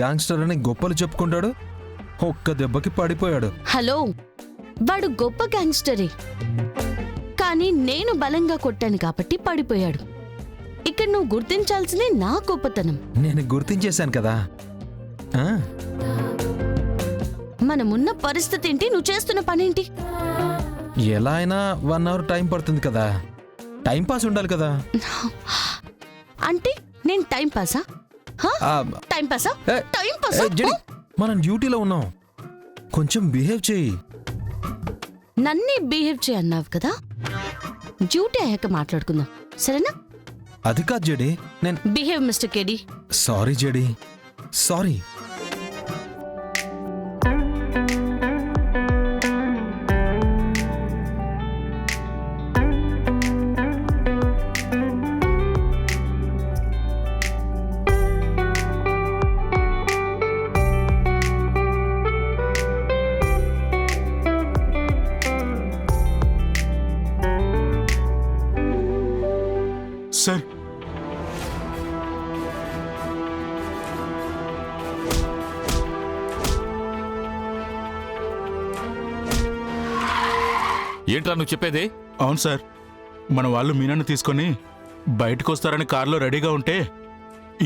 Gangster అని గొప్పలు చెప్పుకుంటాడు, ఒక్క దెబ్బకి పడిపోయాడు. హలో, వాడు గొప్ప గ్యాంగ్స్టరే, కానీ నేను బలంగా కొట్టాను కాబట్టి పడిపోయాడు. ఇక్కడ నువ్వు గుర్తించాల్సింది నా గొప్పతనం. నేను గుర్తించేశాను కదా. మనమున్న పరిస్థితి ఏంటి, నువ్వు చేస్తున్న పనేంటి? ఎలా అయినా 1 అవర్ టైం పడుతుంది కదా, టైం పాస్ ఉండాలి కదా. అంటే నేను టైం పాసా? టైం పాసా? టైం పాసా? మనం డ్యూటీలో ఉన్నాం, కొంచెం బిహేవ్ చేయి. నన్నే బిహేవ్ చేయన్నావు కదా, డ్యూటీ అయ్యాక మాట్లాడుకుందాం, సరేనా? అది కాదు జేడి, నేను behave mister KD. Sorry JD, sorry. Sir, ఏంట్రా నువ్వు చెప్పేది? అవును సార్, మన వాళ్ళు మీనాను తీసుకొని బయటకు వస్తారని కారులో రెడీగా ఉంటే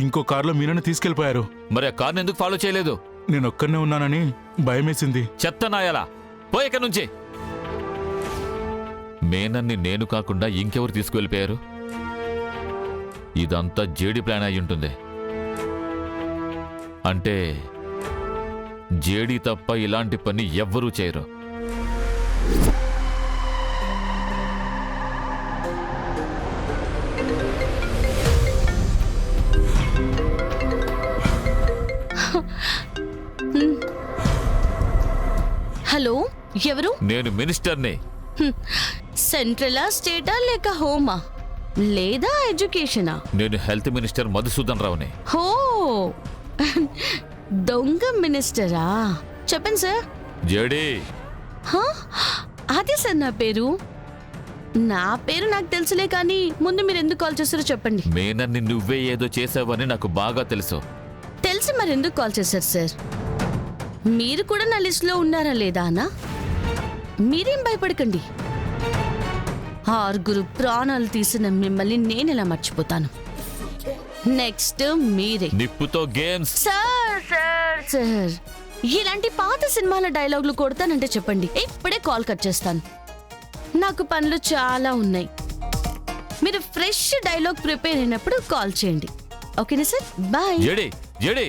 ఇంకో కారులో మీనాను తీసుకెళ్లిపోయారు. మరి ఆ కార్ని ఎందుకు ఫాలో చేయలేదు? నేను ఒక్కనే ఉన్నానని భయమేసింది. చెత్త నాయాలా, పోయి ఇక్కడి నుంచి. మేనన్ని నేను కాకుండా ఇంకెవరు తీసుకువెళ్ళిపోయారు? ఇదంతా జేడి ప్లాన్ అయి ఉంటుంది. అంటే జేడి తప్ప ఇలాంటి పని ఎవ్వరూ చేయరు. హలో, ఎవరు? నేను మినిస్టర్ని. సెంట్రలా, స్టేటా, లేక హోమా, లేదా ఎడ్యుకేషనా? నేను హెల్త్ మినిస్టర్ మధుసూదన్ రావుని. హో, దొంగ మినిస్టరా? చెప్పండి సార్. జేడి. అదే సార్ నా పేరు. నా పేరు నాకు తెలుసులే, కానీ ముందు మీరు ఎందుకు కాల్ చేస్తారో చెప్పండి. మేనన్ని నువ్వే ఏదో చేసావని నాకు బాగా తెలుసు. తెలిసి మరి ఎందుకు కాల్ చేశారు సార్? మీరు కూడా నా లిస్టులో ఉన్నారా లేదా అన్నా? మీరేం భయపడకండి, 6 ప్రాణాలు తీసిన మిమ్మల్ని నేను ఎలా మర్చిపోతాను. నెక్స్ట్ మీరే. నిప్పుతో గేమ్స్. సార్ సార్ సార్, ఇలాంటి పాత సినిమాల డైలాగులు కొడతానంటే చెప్పండి, ఇప్పుడే కాల్ కట్ చేస్తాను. నాకు పనులు చాలా ఉన్నాయి. మీరు ఫ్రెష్ డైలాగ్ ప్రిపేర్ అయినప్పుడు కాల్ చేయండి, ఓకేనా సార్? బాయ్. JD, JD.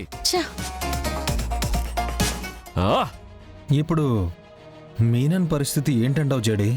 ఇప్పుడు మీనన్ పరిస్థితి ఏంటంటావు జేడి?